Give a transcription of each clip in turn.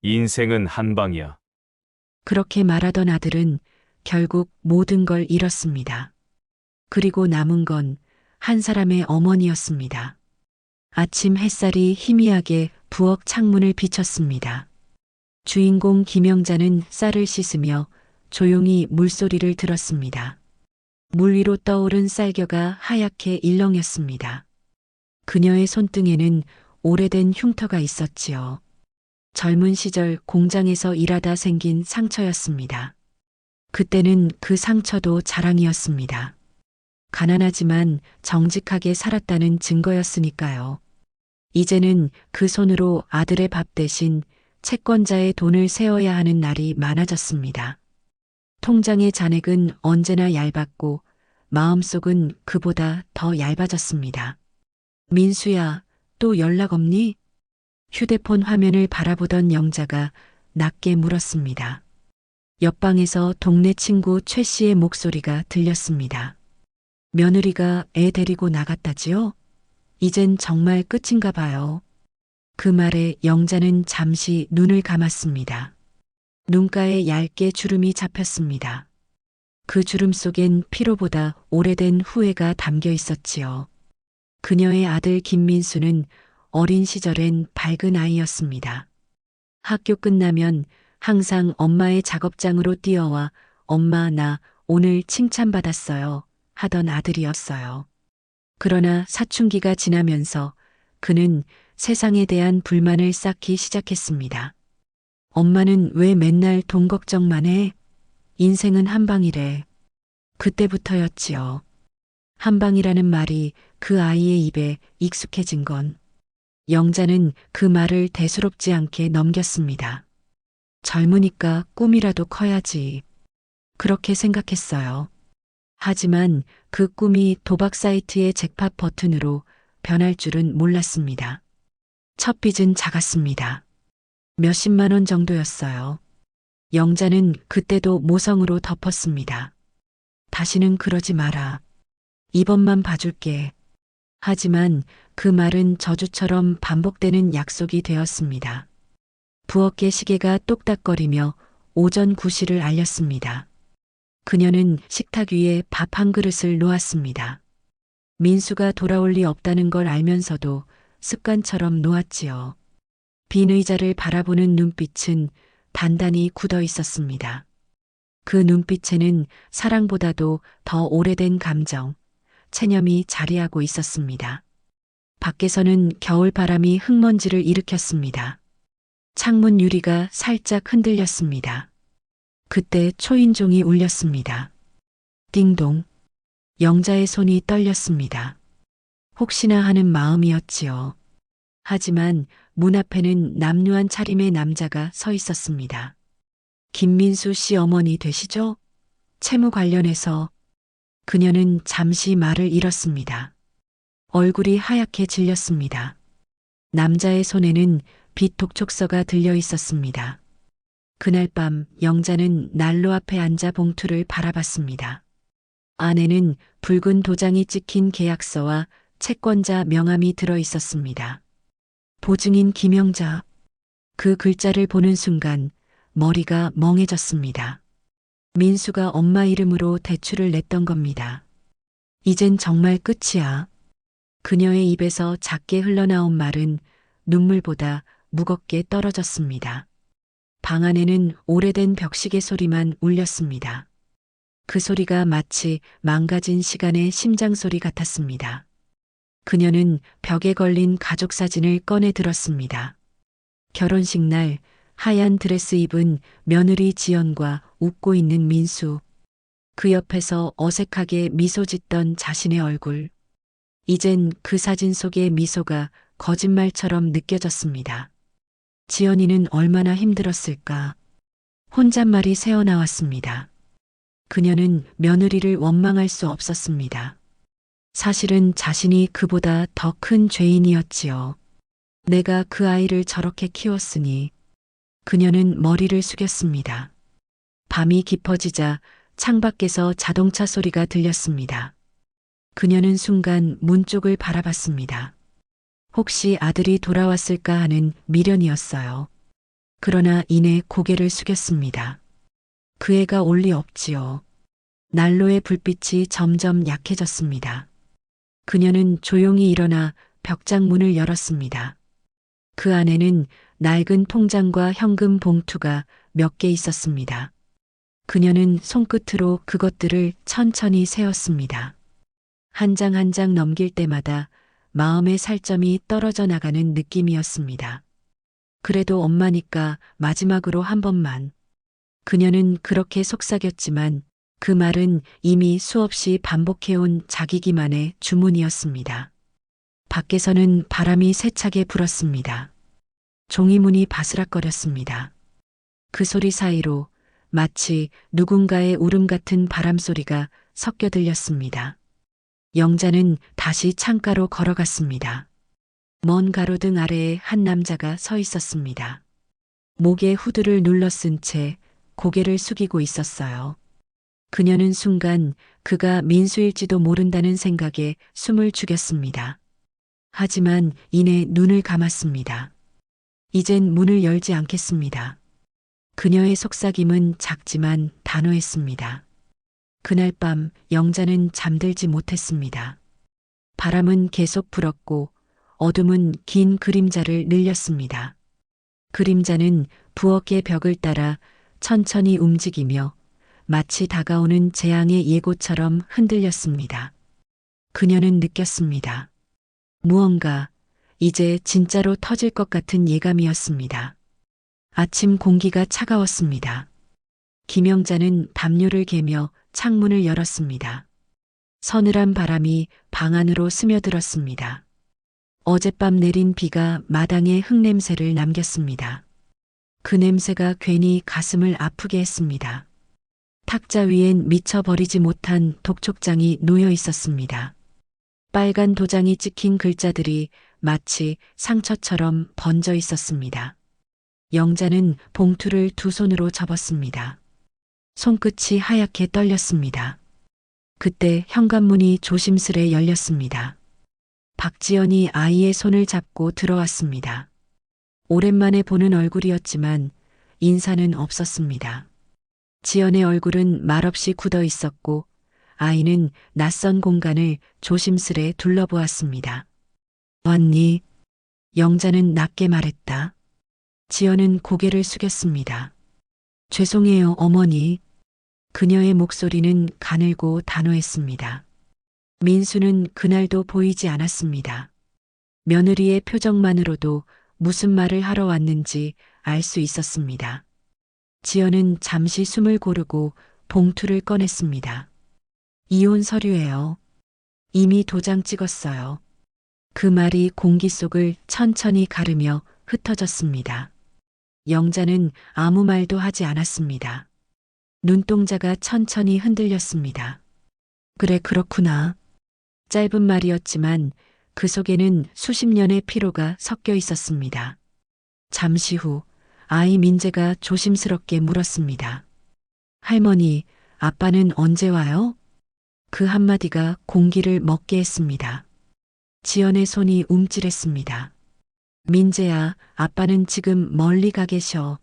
인생은 한 방이야. 그렇게 말하던 아들은 결국 모든 걸 잃었습니다. 그리고 남은 건 한 사람의 어머니였습니다. 아침 햇살이 희미하게 부엌 창문을 비쳤습니다. 주인공 김영자는 쌀을 씻으며 조용히 물소리를 들었습니다. 물 위로 떠오른 쌀겨가 하얗게 일렁였습니다. 그녀의 손등에는 오래된 흉터가 있었지요. 젊은 시절 공장에서 일하다 생긴 상처였습니다. 그때는 그 상처도 자랑이었습니다. 가난하지만 정직하게 살았다는 증거였으니까요. 이제는 그 손으로 아들의 밥 대신 채권자의 돈을 세워야 하는 날이 많아졌습니다. 통장의 잔액은 언제나 얇았고 마음속은 그보다 더 얇아졌습니다. 민수야, 또 연락 없니? 휴대폰 화면을 바라보던 영자가 낮게 물었습니다. 옆방에서 동네 친구 최 씨의 목소리가 들렸습니다. 며느리가 애 데리고 나갔다지요? 이젠 정말 끝인가 봐요. 그 말에 영자는 잠시 눈을 감았습니다. 눈가에 얇게 주름이 잡혔습니다. 그 주름 속엔 피로보다 오래된 후회가 담겨 있었지요. 그녀의 아들 김민수는 어린 시절엔 밝은 아이였습니다. 학교 끝나면 항상 엄마의 작업장으로 뛰어와 엄마 나 오늘 칭찬받았어요 하던 아들이었어요. 그러나 사춘기가 지나면서 그는 세상에 대한 불만을 쌓기 시작했습니다. 엄마는 왜 맨날 돈 걱정만 해? 인생은 한 방이래. 그때부터였지요. 한 방이라는 말이 그 아이의 입에 익숙해진 건 영자는 그 말을 대수롭지 않게 넘겼습니다. 젊으니까 꿈이라도 커야지. 그렇게 생각했어요. 하지만 그 꿈이 도박 사이트의 잭팟 버튼으로 변할 줄은 몰랐습니다. 첫 빚은 작았습니다. 몇십만 원 정도였어요. 영자는 그때도 모성으로 덮었습니다. 다시는 그러지 마라. 이번만 봐줄게. 하지만 그 말은 저주처럼 반복되는 약속이 되었습니다. 부엌의 시계가 똑딱거리며 오전 9시를 알렸습니다. 그녀는 식탁 위에 밥 한 그릇을 놓았습니다. 민수가 돌아올 리 없다는 걸 알면서도 습관처럼 놓았지요. 빈 의자를 바라보는 눈빛은 단단히 굳어 있었습니다. 그 눈빛에는 사랑보다도 더 오래된 감정, 체념이 자리하고 있었습니다. 밖에서는 겨울 바람이 흙먼지를 일으켰습니다. 창문 유리가 살짝 흔들렸습니다. 그때 초인종이 울렸습니다. 띵동. 영자의 손이 떨렸습니다. 혹시나 하는 마음이었지요. 하지만 문 앞에는 남루한 차림의 남자가 서 있었습니다. 김민수 씨 어머니 되시죠? 채무 관련해서 그녀는 잠시 말을 잃었습니다. 얼굴이 하얗게 질렸습니다. 남자의 손에는 빚 독촉서가 들려 있었습니다. 그날 밤 영자는 난로 앞에 앉아 봉투를 바라봤습니다. 안에는 붉은 도장이 찍힌 계약서와 채권자 명함이 들어 있었습니다. 보증인 김영자. 그 글자를 보는 순간 머리가 멍해졌습니다. 민수가 엄마 이름으로 대출을 냈던 겁니다. 이젠 정말 끝이야. 그녀의 입에서 작게 흘러나온 말은 눈물보다 무겁게 떨어졌습니다. 방 안에는 오래된 벽시계 소리만 울렸습니다. 그 소리가 마치 망가진 시간의 심장 소리 같았습니다. 그녀는 벽에 걸린 가족 사진을 꺼내 들었습니다. 결혼식 날 하얀 드레스 입은 며느리 지연과 웃고 있는 민수. 그 옆에서 어색하게 미소 짓던 자신의 얼굴. 이젠 그 사진 속의 미소가 거짓말처럼 느껴졌습니다. 지연이는 얼마나 힘들었을까. 혼잣말이 새어나왔습니다. 그녀는 며느리를 원망할 수 없었습니다. 사실은 자신이 그보다 더 큰 죄인이었지요. 내가 그 아이를 저렇게 키웠으니. 그녀는 머리를 숙였습니다. 밤이 깊어지자 창밖에서 자동차 소리가 들렸습니다. 그녀는 순간 문 쪽을 바라봤습니다. 혹시 아들이 돌아왔을까 하는 미련이었어요. 그러나 이내 고개를 숙였습니다. 그 애가 올 리 없지요. 난로의 불빛이 점점 약해졌습니다. 그녀는 조용히 일어나 벽장 문을 열었습니다. 그 안에는 낡은 통장과 현금 봉투가 몇 개 있었습니다. 그녀는 손끝으로 그것들을 천천히 세었습니다. 한 장 한 장 넘길 때마다 마음의 살점이 떨어져 나가는 느낌이었습니다. 그래도 엄마니까 마지막으로 한 번만. 그녀는 그렇게 속삭였지만 그 말은 이미 수없이 반복해온 자기 기만의 주문이었습니다. 밖에서는 바람이 세차게 불었습니다. 종이문이 바스락거렸습니다. 그 소리 사이로 마치 누군가의 울음 같은 바람소리가 섞여 들렸습니다. 영자는 다시 창가로 걸어갔습니다. 먼 가로등 아래에 한 남자가 서 있었습니다. 목에 후드를 눌러 쓴 채 고개를 숙이고 있었어요. 그녀는 순간 그가 민수일지도 모른다는 생각에 숨을 죽였습니다. 하지만 이내 눈을 감았습니다. 이젠 문을 열지 않겠습니다. 그녀의 속삭임은 작지만 단호했습니다. 그날 밤 영자는 잠들지 못했습니다. 바람은 계속 불었고 어둠은 긴 그림자를 늘렸습니다. 그림자는 부엌의 벽을 따라 천천히 움직이며 마치 다가오는 재앙의 예고처럼 흔들렸습니다. 그녀는 느꼈습니다. 무언가 이제 진짜로 터질 것 같은 예감이었습니다. 아침 공기가 차가웠습니다. 김영자는 담요를 개며 창문을 열었습니다. 서늘한 바람이 방 안으로 스며들었습니다. 어젯밤 내린 비가 마당에 흙냄새를 남겼습니다. 그 냄새가 괜히 가슴을 아프게 했습니다. 탁자 위엔 미쳐버리지 못한 독촉장이 놓여 있었습니다. 빨간 도장이 찍힌 글자들이 마치 상처처럼 번져 있었습니다. 영자는 봉투를 두 손으로 접었습니다. 손끝이 하얗게 떨렸습니다. 그때 현관문이 조심스레 열렸습니다. 박지연이 아이의 손을 잡고 들어왔습니다. 오랜만에 보는 얼굴이었지만 인사는 없었습니다. 지연의 얼굴은 말없이 굳어 있었고 아이는 낯선 공간을 조심스레 둘러보았습니다. 왔니? 영자는 낮게 말했다. 지연은 고개를 숙였습니다. 죄송해요, 어머니. 그녀의 목소리는 가늘고 단호했습니다. 민수는 그날도 보이지 않았습니다. 며느리의 표정만으로도 무슨 말을 하러 왔는지 알 수 있었습니다. 지연은 잠시 숨을 고르고 봉투를 꺼냈습니다. 이혼 서류예요. 이미 도장 찍었어요. 그 말이 공기 속을 천천히 가르며 흩어졌습니다. 영자는 아무 말도 하지 않았습니다. 눈동자가 천천히 흔들렸습니다. 그래, 그렇구나. 짧은 말이었지만 그 속에는 수십 년의 피로가 섞여 있었습니다. 잠시 후 아이 민재가 조심스럽게 물었습니다. 할머니, 아빠는 언제 와요? 그 한마디가 공기를 먹게 했습니다. 지연의 손이 움찔했습니다. 민재야, 아빠는 지금 멀리 가 계셔.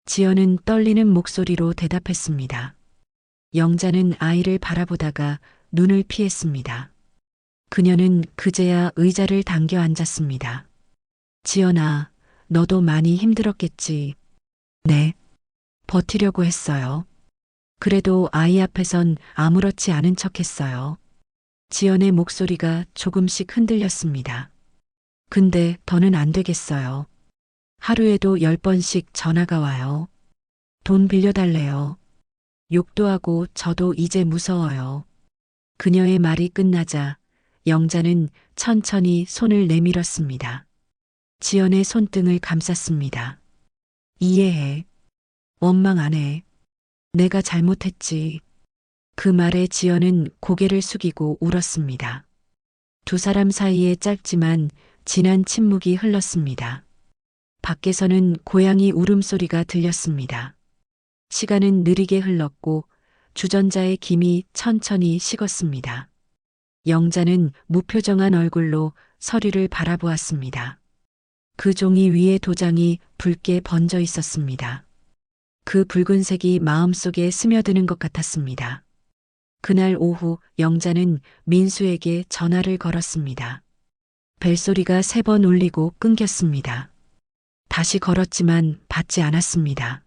지연은 떨리는 목소리로 대답했습니다. 영자는 아이를 바라보다가 눈을 피했습니다. 그녀는 그제야 의자를 당겨 앉았습니다. 지연아, 너도 많이 힘들었겠지. 네. 버티려고 했어요. 그래도 아이 앞에선 아무렇지 않은 척 했어요. 지연의 목소리가 조금씩 흔들렸습니다. 근데 더는 안 되겠어요. 하루에도 10번씩 전화가 와요. 돈 빌려달래요. 욕도 하고 저도 이제 무서워요. 그녀의 말이 끝나자 영자는 천천히 손을 내밀었습니다. 지연의 손등을 감쌌습니다. 이해해. 원망 안 해. 내가 잘못했지. 그 말에 지연은 고개를 숙이고 울었습니다. 두 사람 사이에 짧지만 진한 침묵이 흘렀습니다. 밖에서는 고양이 울음소리가 들렸습니다. 시간은 느리게 흘렀고 주전자의 김이 천천히 식었습니다. 영자는 무표정한 얼굴로 서류를 바라보았습니다. 그 종이 위에 도장이 붉게 번져 있었습니다. 그 붉은색이 마음속에 스며드는 것 같았습니다. 그날 오후 영자는 민수에게 전화를 걸었습니다. 벨소리가 3번 울리고 끊겼습니다. 다시 걸었지만 받지 않았습니다.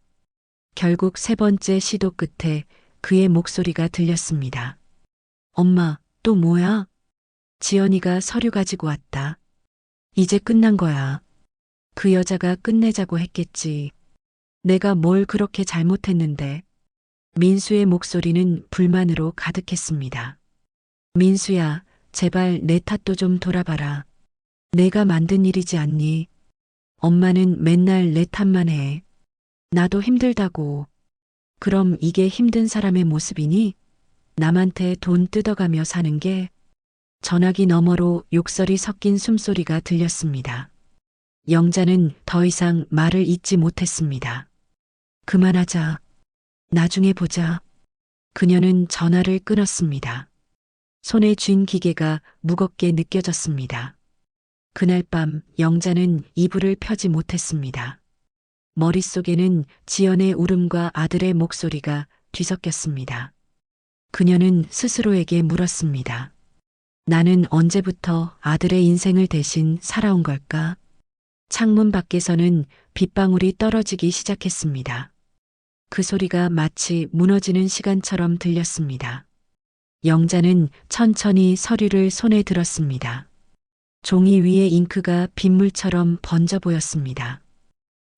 결국 3번째 시도 끝에 그의 목소리가 들렸습니다. 엄마, 또 뭐야? 지연이가 서류 가지고 왔다. 이제 끝난 거야. 그 여자가 끝내자고 했겠지. 내가 뭘 그렇게 잘못했는데. 민수의 목소리는 불만으로 가득했습니다. 민수야, 제발 내 탓도 좀 돌아봐라. 내가 만든 일이지 않니? 엄마는 맨날 내 탓만 해. 나도 힘들다고. 그럼 이게 힘든 사람의 모습이니? 남한테 돈 뜯어가며 사는 게? 전화기 너머로 욕설이 섞인 숨소리가 들렸습니다. 영자는 더 이상 말을 잇지 못했습니다. 그만하자. 나중에 보자. 그녀는 전화를 끊었습니다. 손에 쥔 기계가 무겁게 느껴졌습니다. 그날 밤 영자는 이불을 펴지 못했습니다. 머릿속에는 지연의 울음과 아들의 목소리가 뒤섞였습니다. 그녀는 스스로에게 물었습니다. 나는 언제부터 아들의 인생을 대신 살아온 걸까? 창문 밖에서는 빗방울이 떨어지기 시작했습니다. 그 소리가 마치 무너지는 시간처럼 들렸습니다. 영자는 천천히 서류를 손에 들었습니다. 종이 위에 잉크가 빗물처럼 번져 보였습니다.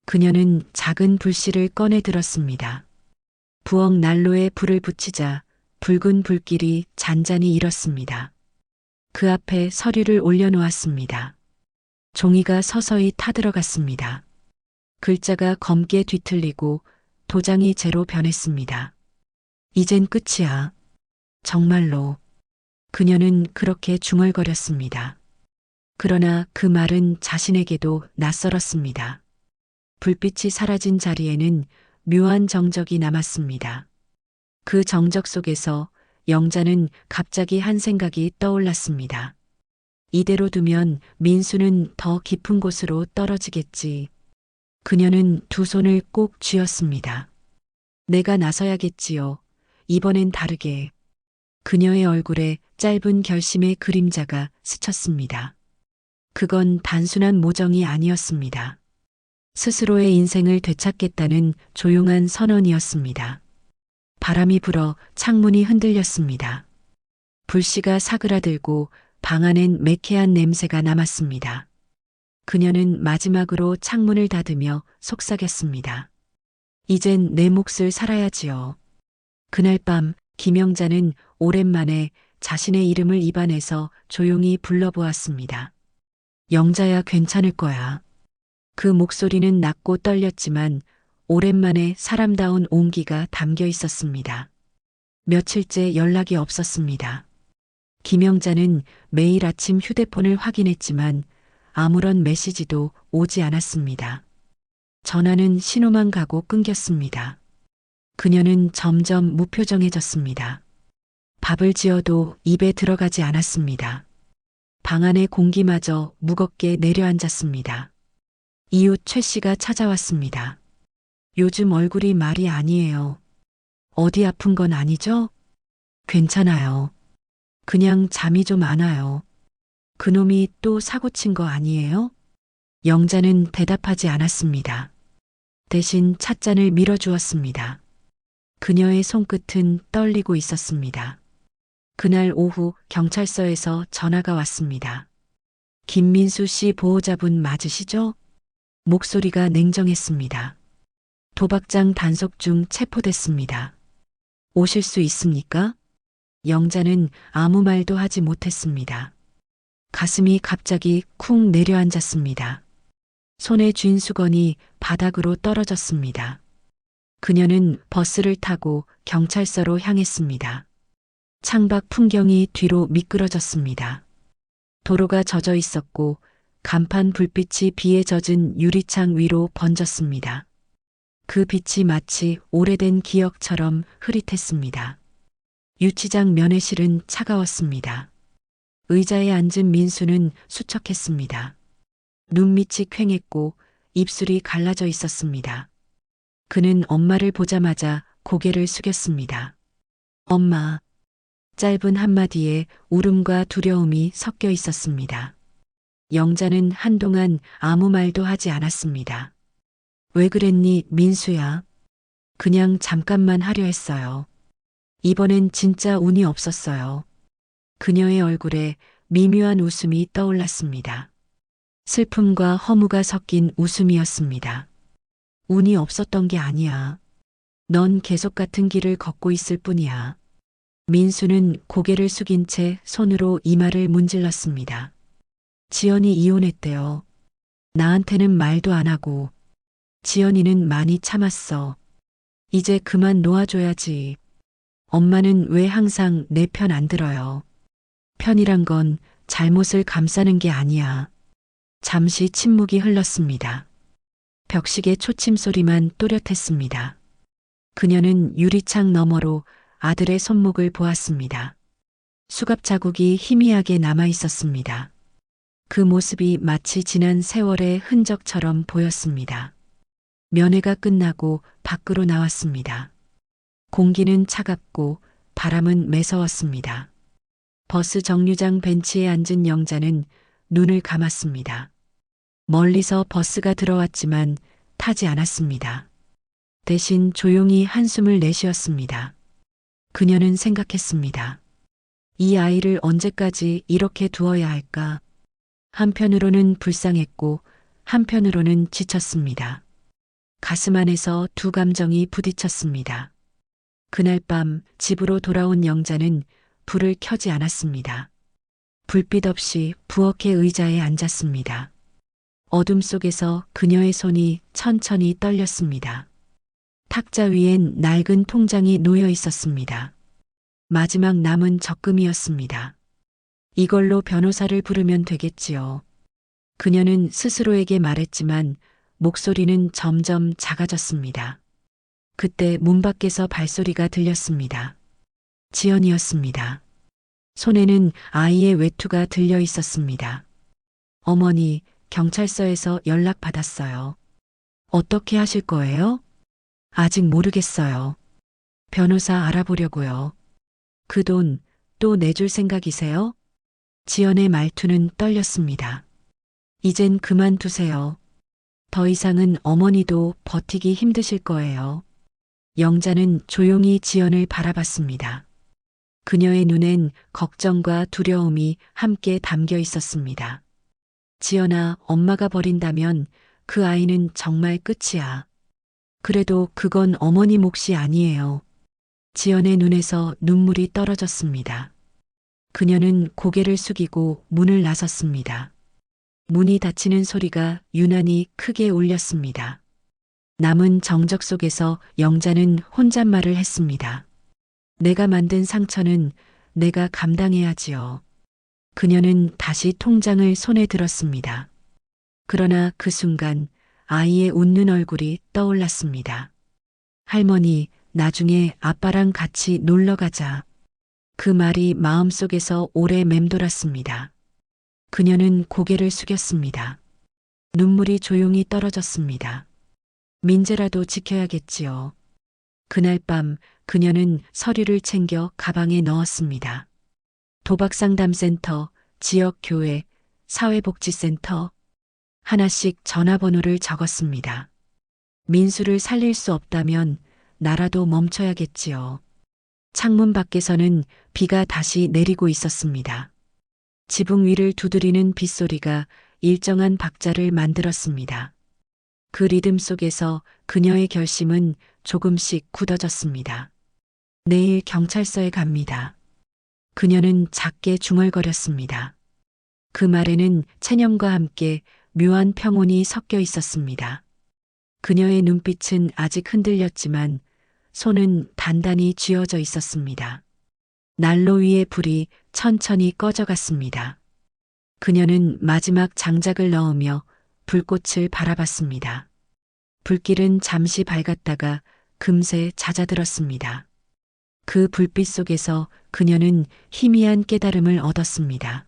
그녀는 작은 불씨를 꺼내 들었습니다. 부엌 난로에 불을 붙이자 붉은 불길이 잔잔히 일었습니다. 그 앞에 서류를 올려놓았습니다. 종이가 서서히 타들어갔습니다. 글자가 검게 뒤틀리고 도장이 재로 변했습니다. 이젠 끝이야. 정말로. 그녀는 그렇게 중얼거렸습니다. 그러나 그 말은 자신에게도 낯설었습니다. 불빛이 사라진 자리에는 묘한 정적이 남았습니다. 그 정적 속에서 영자는 갑자기 한 생각이 떠올랐습니다. 이대로 두면 민수는 더 깊은 곳으로 떨어지겠지. 그녀는 두 손을 꼭 쥐었습니다. 내가 나서야겠지요. 이번엔 다르게. 그녀의 얼굴에 짧은 결심의 그림자가 스쳤습니다. 그건 단순한 모정이 아니었습니다. 스스로의 인생을 되찾겠다는 조용한 선언이었습니다. 바람이 불어 창문이 흔들렸습니다. 불씨가 사그라들고 방 안엔 매캐한 냄새가 남았습니다. 그녀는 마지막으로 창문을 닫으며 속삭였습니다. 이젠 내 몫을 살아야지요. 그날 밤 김영자는 오랜만에 자신의 이름을 입안에서 조용히 불러보았습니다. 영자야, 괜찮을 거야. 그 목소리는 낮고 떨렸지만 오랜만에 사람다운 온기가 담겨 있었습니다. 며칠째 연락이 없었습니다. 김영자는 매일 아침 휴대폰을 확인했지만 아무런 메시지도 오지 않았습니다. 전화는 신호만 가고 끊겼습니다. 그녀는 점점 무표정해졌습니다. 밥을 지어도 입에 들어가지 않았습니다. 방 안의 공기마저 무겁게 내려앉았습니다. 이웃 최 씨가 찾아왔습니다. 요즘 얼굴이 말이 아니에요. 어디 아픈 건 아니죠? 괜찮아요. 그냥 잠이 좀 안 와요. 그놈이 또 사고 친 거 아니에요? 영자는 대답하지 않았습니다. 대신 찻잔을 밀어주었습니다. 그녀의 손끝은 떨리고 있었습니다. 그날 오후 경찰서에서 전화가 왔습니다. 김민수 씨 보호자분 맞으시죠? 목소리가 냉정했습니다. 도박장 단속 중 체포됐습니다. 오실 수 있습니까? 영자는 아무 말도 하지 못했습니다. 가슴이 갑자기 쿵 내려앉았습니다. 손에 쥔 수건이 바닥으로 떨어졌습니다. 그녀는 버스를 타고 경찰서로 향했습니다. 창밖 풍경이 뒤로 미끄러졌습니다. 도로가 젖어 있었고 간판 불빛이 비에 젖은 유리창 위로 번졌습니다. 그 빛이 마치 오래된 기억처럼 흐릿했습니다. 유치장 면회실은 차가웠습니다. 의자에 앉은 민수는 수척했습니다. 눈밑이 퀭했고 입술이 갈라져 있었습니다. 그는 엄마를 보자마자 고개를 숙였습니다. 엄마. 짧은 한마디에 울음과 두려움이 섞여 있었습니다. 영자는 한동안 아무 말도 하지 않았습니다. 왜 그랬니, 민수야? 그냥 잠깐만 하려 했어요. 이번엔 진짜 운이 없었어요. 그녀의 얼굴에 미묘한 웃음이 떠올랐습니다. 슬픔과 허무가 섞인 웃음이었습니다. 운이 없었던 게 아니야. 넌 계속 같은 길을 걷고 있을 뿐이야. 민수는 고개를 숙인 채 손으로 이마를 문질렀습니다. 지연이 이혼했대요. 나한테는 말도 안 하고. 지연이는 많이 참았어. 이제 그만 놓아줘야지. 엄마는 왜 항상 내 편 안 들어요. 편이란 건 잘못을 감싸는 게 아니야. 잠시 침묵이 흘렀습니다. 벽식의 초침 소리만 또렷했습니다. 그녀는 유리창 너머로 아들의 손목을 보았습니다. 수갑 자국이 희미하게 남아 있었습니다. 그 모습이 마치 지난 세월의 흔적처럼 보였습니다. 면회가 끝나고 밖으로 나왔습니다. 공기는 차갑고 바람은 매서웠습니다. 버스 정류장 벤치에 앉은 영자는 눈을 감았습니다. 멀리서 버스가 들어왔지만 타지 않았습니다. 대신 조용히 한숨을 내쉬었습니다. 그녀는 생각했습니다. 이 아이를 언제까지 이렇게 두어야 할까? 한편으로는 불쌍했고 한편으로는 지쳤습니다. 가슴 안에서 두 감정이 부딪혔습니다. 그날 밤 집으로 돌아온 영자는 불을 켜지 않았습니다. 불빛 없이 부엌의 의자에 앉았습니다. 어둠 속에서 그녀의 손이 천천히 떨렸습니다. 탁자 위엔 낡은 통장이 놓여 있었습니다. 마지막 남은 적금이었습니다. 이걸로 변호사를 부르면 되겠지요. 그녀는 스스로에게 말했지만 목소리는 점점 작아졌습니다. 그때 문 밖에서 발소리가 들렸습니다. 지연이었습니다. 손에는 아이의 외투가 들려 있었습니다. 어머니, 경찰서에서 연락 받았어요. 어떻게 하실 거예요? 아직 모르겠어요. 변호사 알아보려고요. 그 돈 또 내줄 생각이세요? 지연의 말투는 떨렸습니다. 이젠 그만두세요. 더 이상은 어머니도 버티기 힘드실 거예요. 영자는 조용히 지연을 바라봤습니다. 그녀의 눈엔 걱정과 두려움이 함께 담겨 있었습니다. 지연아, 엄마가 버린다면 그 아이는 정말 끝이야. 그래도 그건 어머니 몫이 아니에요. 지연의 눈에서 눈물이 떨어졌습니다. 그녀는 고개를 숙이고 문을 나섰습니다. 문이 닫히는 소리가 유난히 크게 울렸습니다. 남은 정적 속에서 영자는 혼잣말을 했습니다. 내가 만든 상처는 내가 감당해야지요. 그녀는 다시 통장을 손에 들었습니다. 그러나 그 순간 아이의 웃는 얼굴이 떠올랐습니다. 할머니, 나중에 아빠랑 같이 놀러 가자. 그 말이 마음속에서 오래 맴돌았습니다. 그녀는 고개를 숙였습니다. 눈물이 조용히 떨어졌습니다. 민재라도 지켜야겠지요. 그날 밤 그녀는 서류를 챙겨 가방에 넣었습니다. 도박상담센터, 지역교회, 사회복지센터, 하나씩 전화번호를 적었습니다. 민수를 살릴 수 없다면 나라도 멈춰야겠지요. 창문 밖에서는 비가 다시 내리고 있었습니다. 지붕 위를 두드리는 빗소리가 일정한 박자를 만들었습니다. 그 리듬 속에서 그녀의 결심은 조금씩 굳어졌습니다. 내일 경찰서에 갑니다. 그녀는 작게 중얼거렸습니다. 그 말에는 체념과 함께 묘한 평온이 섞여 있었습니다. 그녀의 눈빛은 아직 흔들렸지만 손은 단단히 쥐어져 있었습니다. 난로 위의 불이 천천히 꺼져갔습니다. 그녀는 마지막 장작을 넣으며 불꽃을 바라봤습니다. 불길은 잠시 밝았다가 금세 잦아들었습니다. 그 불빛 속에서 그녀는 희미한 깨달음을 얻었습니다.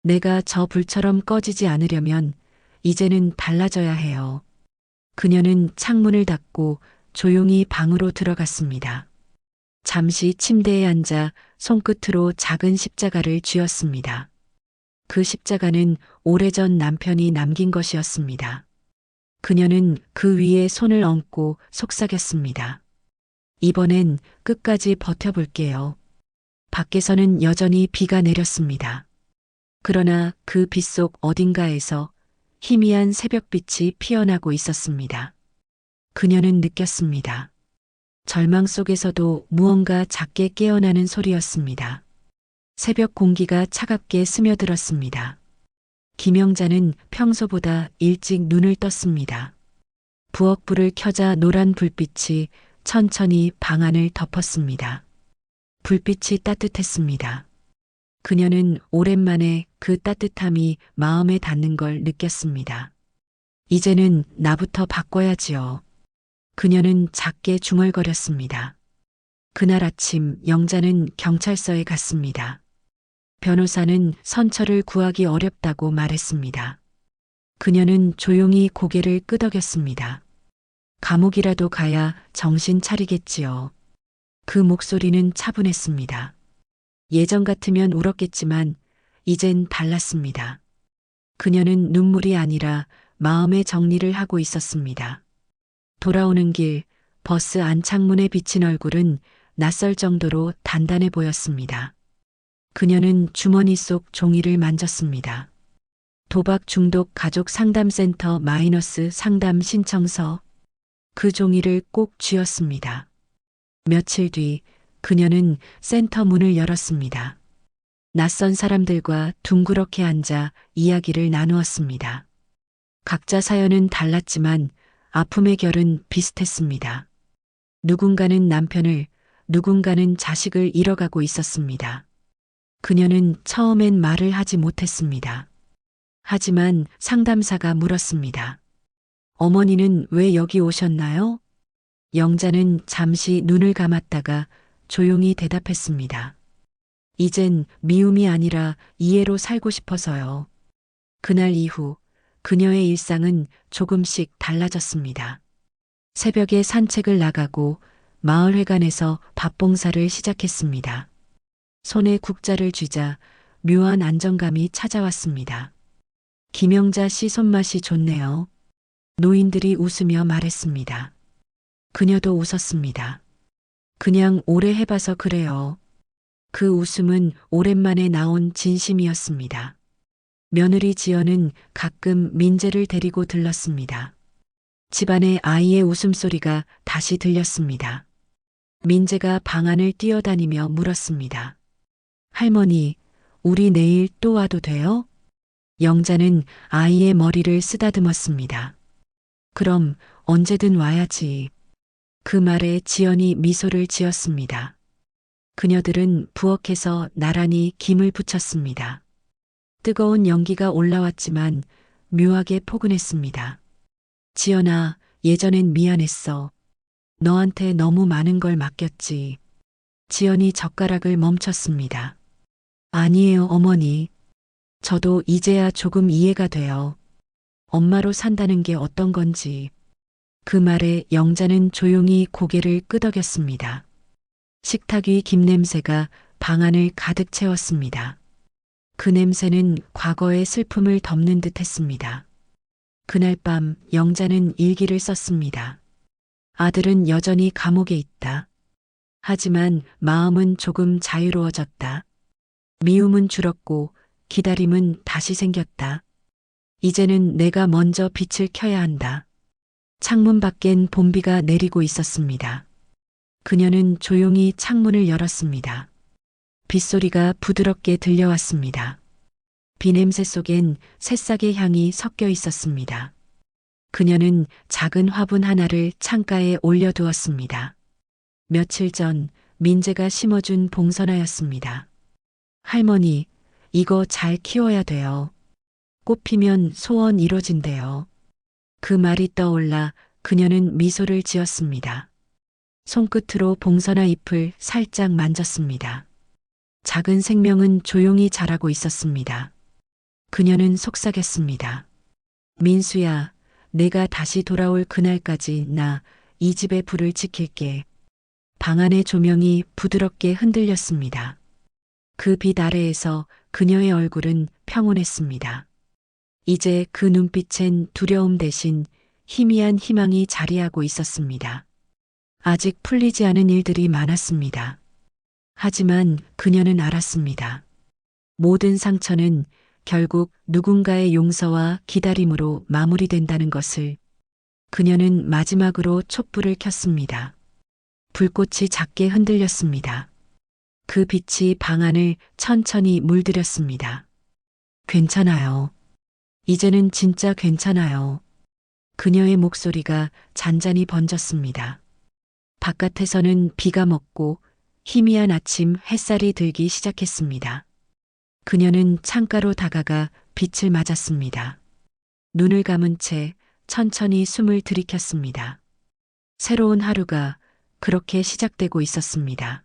내가 저 불처럼 꺼지지 않으려면 이제는 달라져야 해요. 그녀는 창문을 닫고 조용히 방으로 들어갔습니다. 잠시 침대에 앉아 손끝으로 작은 십자가를 쥐었습니다. 그 십자가는 오래전 남편이 남긴 것이었습니다. 그녀는 그 위에 손을 얹고 속삭였습니다. 이번엔 끝까지 버텨볼게요. 밖에서는 여전히 비가 내렸습니다. 그러나 그 빗속 어딘가에서 희미한 새벽빛이 피어나고 있었습니다. 그녀는 느꼈습니다. 절망 속에서도 무언가 작게 깨어나는 소리였습니다. 새벽 공기가 차갑게 스며들었습니다. 김영자는 평소보다 일찍 눈을 떴습니다. 부엌불을 켜자 노란 불빛이 천천히 방 안을 덮었습니다. 불빛이 따뜻했습니다. 그녀는 오랜만에 그 따뜻함이 마음에 닿는 걸 느꼈습니다. 이제는 나부터 바꿔야지요. 그녀는 작게 중얼거렸습니다. 그날 아침 영자는 경찰서에 갔습니다. 변호사는 선처를 구하기 어렵다고 말했습니다. 그녀는 조용히 고개를 끄덕였습니다. 감옥이라도 가야 정신 차리겠지요. 그 목소리는 차분했습니다. 예전 같으면 울었겠지만 이젠 달랐습니다. 그녀는 눈물이 아니라 마음의 정리를 하고 있었습니다. 돌아오는 길 버스 안창문에 비친 얼굴은 낯설 정도로 단단해 보였습니다. 그녀는 주머니 속 종이를 만졌습니다. 도박 중독 가족 상담센터 마이너스 상담 신청서. 그 종이를 꼭 쥐었습니다. 며칠 뒤 그녀는 센터 문을 열었습니다. 낯선 사람들과 둥그렇게 앉아 이야기를 나누었습니다. 각자 사연은 달랐지만 아픔의 결은 비슷했습니다. 누군가는 남편을, 누군가는 자식을 잃어가고 있었습니다. 그녀는 처음엔 말을 하지 못했습니다. 하지만 상담사가 물었습니다. 어머니는 왜 여기 오셨나요? 영자는 잠시 눈을 감았다가 조용히 대답했습니다. 이젠 미움이 아니라 이해로 살고 싶어서요. 그날 이후 그녀의 일상은 조금씩 달라졌습니다. 새벽에 산책을 나가고 마을회관에서 밥봉사를 시작했습니다. 손에 국자를 쥐자 묘한 안정감이 찾아왔습니다. 김영자 씨 손맛이 좋네요. 노인들이 웃으며 말했습니다. 그녀도 웃었습니다. 그냥 오래 해봐서 그래요. 그 웃음은 오랜만에 나온 진심이었습니다. 며느리 지연은 가끔 민재를 데리고 들렀습니다. 집안의 아이의 웃음소리가 다시 들렸습니다. 민재가 방 안을 뛰어다니며 물었습니다. 할머니, 우리 내일 또 와도 돼요? 영자는 아이의 머리를 쓰다듬었습니다. 그럼 언제든 와야지. 그 말에 지연이 미소를 지었습니다. 그녀들은 부엌에서 나란히 김을 부쳤습니다. 뜨거운 연기가 올라왔지만 묘하게 포근했습니다. 지연아, 예전엔 미안했어. 너한테 너무 많은 걸 맡겼지. 지연이 젓가락을 멈췄습니다. 아니에요, 어머니. 저도 이제야 조금 이해가 돼요. 엄마로 산다는 게 어떤 건지. 그 말에 영자는 조용히 고개를 끄덕였습니다. 식탁 위 김냄새가 방 안을 가득 채웠습니다. 그 냄새는 과거의 슬픔을 덮는 듯 했습니다. 그날 밤 영자는 일기를 썼습니다. 아들은 여전히 감옥에 있다. 하지만 마음은 조금 자유로워졌다. 미움은 줄었고 기다림은 다시 생겼다. 이제는 내가 먼저 빛을 켜야 한다. 창문 밖엔 봄비가 내리고 있었습니다. 그녀는 조용히 창문을 열었습니다. 빗소리가 부드럽게 들려왔습니다. 비 냄새 속엔 새싹의 향이 섞여 있었습니다. 그녀는 작은 화분 하나를 창가에 올려두었습니다. 며칠 전 민재가 심어준 봉선화였습니다. 할머니, 이거 잘 키워야 돼요. 꽃 피면 소원 이뤄진대요. 그 말이 떠올라 그녀는 미소를 지었습니다. 손끝으로 봉선화 잎을 살짝 만졌습니다. 작은 생명은 조용히 자라고 있었습니다. 그녀는 속삭였습니다. 민수야, 내가 다시 돌아올 그날까지 나 이 집의 불을 지킬게. 방 안의 조명이 부드럽게 흔들렸습니다. 그 빛 아래에서 그녀의 얼굴은 평온했습니다. 이제 그 눈빛엔 두려움 대신 희미한 희망이 자리하고 있었습니다. 아직 풀리지 않은 일들이 많았습니다. 하지만 그녀는 알았습니다. 모든 상처는 결국 누군가의 용서와 기다림으로 마무리된다는 것을. 그녀는 마지막으로 촛불을 켰습니다. 불꽃이 작게 흔들렸습니다. 그 빛이 방 안을 천천히 물들였습니다. 괜찮아요. 이제는 진짜 괜찮아요. 그녀의 목소리가 잔잔히 번졌습니다. 바깥에서는 비가 먹고 희미한 아침 햇살이 들기 시작했습니다. 그녀는 창가로 다가가 빛을 맞았습니다. 눈을 감은 채 천천히 숨을 들이켰습니다. 새로운 하루가 그렇게 시작되고 있었습니다.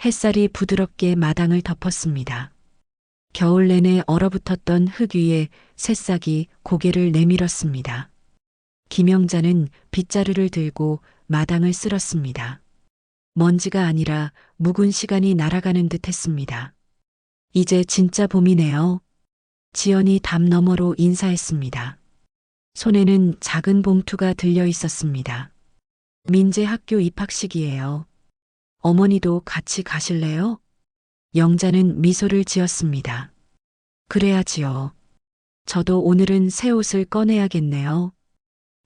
햇살이 부드럽게 마당을 덮었습니다. 겨울 내내 얼어붙었던 흙 위에 새싹이 고개를 내밀었습니다. 김영자는 빗자루를 들고 마당을 쓸었습니다. 먼지가 아니라 묵은 시간이 날아가는 듯 했습니다. 이제 진짜 봄이네요. 지연이 담 너머로 인사했습니다. 손에는 작은 봉투가 들려 있었습니다. 민재 학교 입학식이에요. 어머니도 같이 가실래요? 영자는 미소를 지었습니다. 그래야지요. 저도 오늘은 새 옷을 꺼내야겠네요.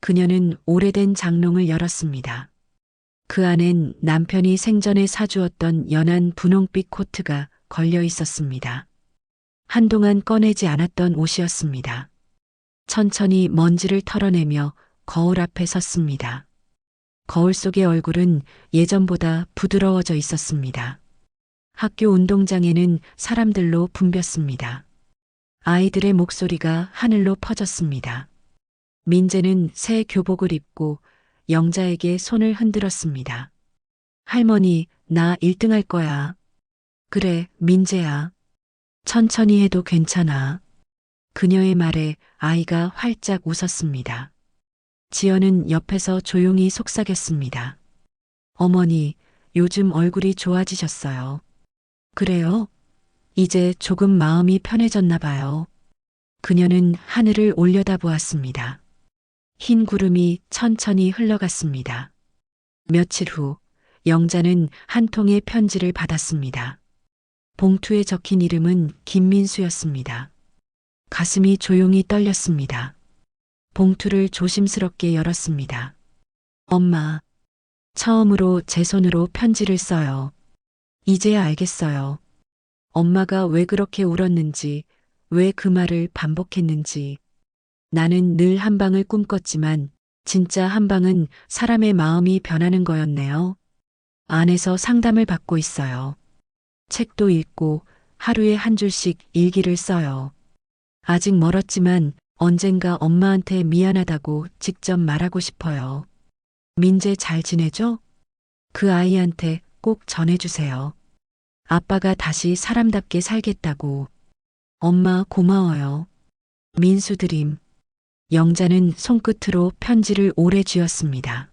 그녀는 오래된 장롱을 열었습니다. 그 안엔 남편이 생전에 사주었던 연한 분홍빛 코트가 걸려 있었습니다. 한동안 꺼내지 않았던 옷이었습니다. 천천히 먼지를 털어내며 거울 앞에 섰습니다. 거울 속의 얼굴은 예전보다 부드러워져 있었습니다. 학교 운동장에는 사람들로 붐볐습니다. 아이들의 목소리가 하늘로 퍼졌습니다. 민재는 새 교복을 입고 영자에게 손을 흔들었습니다. 할머니, 나 1등 할 거야. 그래, 민재야. 천천히 해도 괜찮아. 그녀의 말에 아이가 활짝 웃었습니다. 지연은 옆에서 조용히 속삭였습니다. 어머니, 요즘 얼굴이 좋아지셨어요. 그래요? 이제 조금 마음이 편해졌나 봐요. 그녀는 하늘을 올려다보았습니다. 흰 구름이 천천히 흘러갔습니다. 며칠 후, 영자는 한 통의 편지를 받았습니다. 봉투에 적힌 이름은 김민수였습니다. 가슴이 조용히 떨렸습니다. 봉투를 조심스럽게 열었습니다. 엄마, 처음으로 제 손으로 편지를 써요. 이제야 알겠어요. 엄마가 왜 그렇게 울었는지, 왜 그 말을 반복했는지. 나는 늘 한방을 꿈꿨지만 진짜 한방은 사람의 마음이 변하는 거였네요. 안에서 상담을 받고 있어요. 책도 읽고 하루에 한 줄씩 일기를 써요. 아직 멀었지만 언젠가 엄마한테 미안하다고 직접 말하고 싶어요. 민재 잘 지내죠? 그 아이한테 꼭 전해주세요. 아빠가 다시 사람답게 살겠다고. 엄마 고마워요. 민수 드림. 영자는 손끝으로 편지를 오래 쥐었습니다.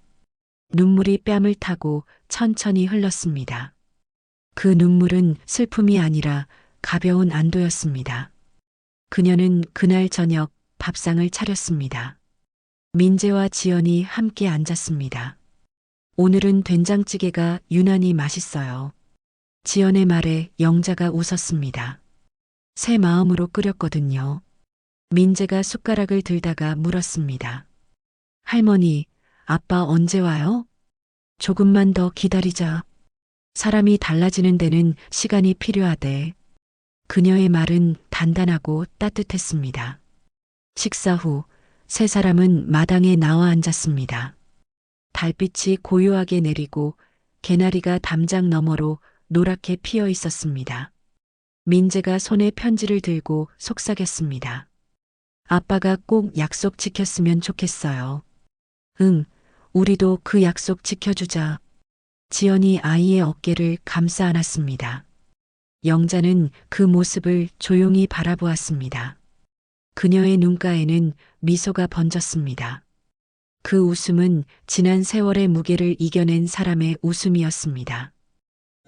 눈물이 뺨을 타고 천천히 흘렀습니다. 그 눈물은 슬픔이 아니라 가벼운 안도였습니다. 그녀는 그날 저녁 밥상을 차렸습니다. 민재와 지연이 함께 앉았습니다. 오늘은 된장찌개가 유난히 맛있어요. 지연의 말에 영자가 웃었습니다. 새 마음으로 끓였거든요. 민재가 숟가락을 들다가 물었습니다. 할머니, 아빠 언제 와요? 조금만 더 기다리자. 사람이 달라지는 데는 시간이 필요하대. 그녀의 말은 단단하고 따뜻했습니다. 식사 후 세 사람은 마당에 나와 앉았습니다. 달빛이 고요하게 내리고 개나리가 담장 너머로 노랗게 피어 있었습니다. 민재가 손에 편지를 들고 속삭였습니다. 아빠가 꼭 약속 지켰으면 좋겠어요. 응, 우리도 그 약속 지켜주자. 지연이 아이의 어깨를 감싸 안았습니다. 영자는 그 모습을 조용히 바라보았습니다. 그녀의 눈가에는 미소가 번졌습니다. 그 웃음은 지난 세월의 무게를 이겨낸 사람의 웃음이었습니다.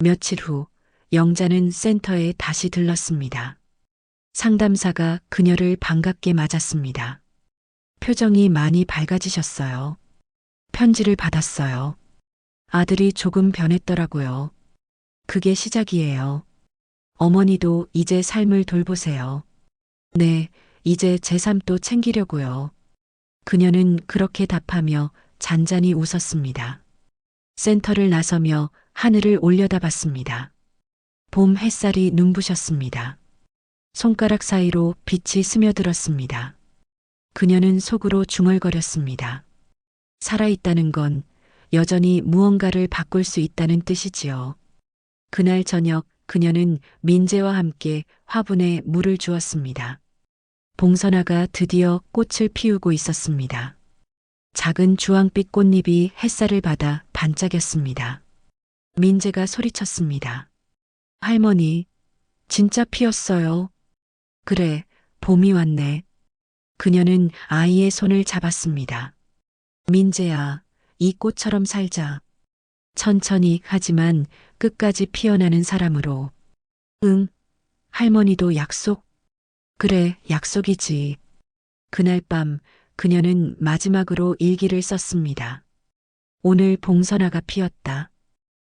며칠 후 영자는 센터에 다시 들렀습니다. 상담사가 그녀를 반갑게 맞았습니다. 표정이 많이 밝아지셨어요. 편지를 받았어요. 아들이 조금 변했더라고요. 그게 시작이에요. 어머니도 이제 삶을 돌보세요. 네, 이제 제 삶도 챙기려고요. 그녀는 그렇게 답하며 잔잔히 웃었습니다. 센터를 나서며 하늘을 올려다봤습니다. 봄 햇살이 눈부셨습니다. 손가락 사이로 빛이 스며들었습니다. 그녀는 속으로 중얼거렸습니다. 살아있다는 건 여전히 무언가를 바꿀 수 있다는 뜻이지요. 그날 저녁 그녀는 민재와 함께 화분에 물을 주었습니다. 봉선화가 드디어 꽃을 피우고 있었습니다. 작은 주황빛 꽃잎이 햇살을 받아 반짝였습니다. 민재가 소리쳤습니다. 할머니, 진짜 피었어요. 그래, 봄이 왔네. 그녀는 아이의 손을 잡았습니다. 민재야, 이 꽃처럼 살자. 천천히 하지만 끝까지 피어나는 사람으로. 응, 할머니도 약속? 그래, 약속이지. 그날 밤 그녀는 마지막으로 일기를 썼습니다. 오늘 봉선화가 피었다.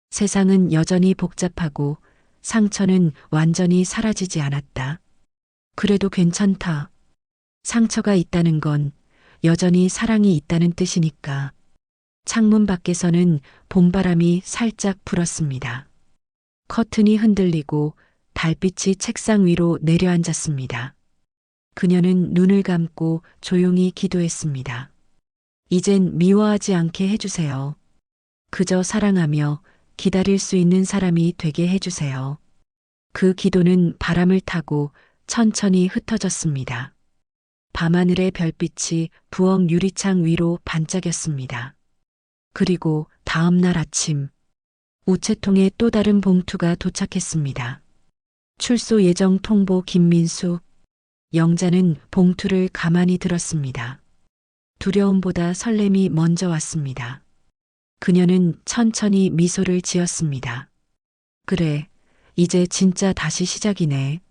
세상은 여전히 복잡하고 상처는 완전히 사라지지 않았다. 그래도 괜찮다. 상처가 있다는 건 여전히 사랑이 있다는 뜻이니까. 창문 밖에서는 봄바람이 살짝 불었습니다. 커튼이 흔들리고 달빛이 책상 위로 내려앉았습니다. 그녀는 눈을 감고 조용히 기도했습니다. 이젠 미워하지 않게 해주세요. 그저 사랑하며 기다릴 수 있는 사람이 되게 해주세요. 그 기도는 바람을 타고 천천히 흩어졌습니다. 밤하늘의 별빛이 부엌 유리창 위로 반짝였습니다. 그리고 다음 날 아침, 우체통에 또 다른 봉투가 도착했습니다. 출소 예정 통보 김민수. 영자는 봉투를 가만히 들었습니다. 두려움보다 설렘이 먼저 왔습니다. 그녀는 천천히 미소를 지었습니다. 그래, 이제 진짜 다시 시작이네.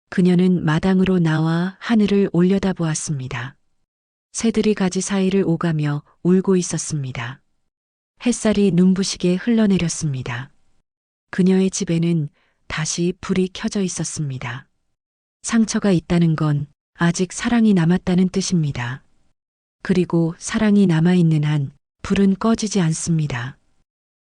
그녀는 마당으로 나와 하늘을 올려다보았습니다. 새들이 가지 사이를 오가며 울고 있었습니다. 햇살이 눈부시게 흘러내렸습니다. 그녀의 집에는 다시 불이 켜져 있었습니다. 상처가 있다는 건 아직 사랑이 남았다는 뜻입니다. 그리고 사랑이 남아있는 한 불은 꺼지지 않습니다.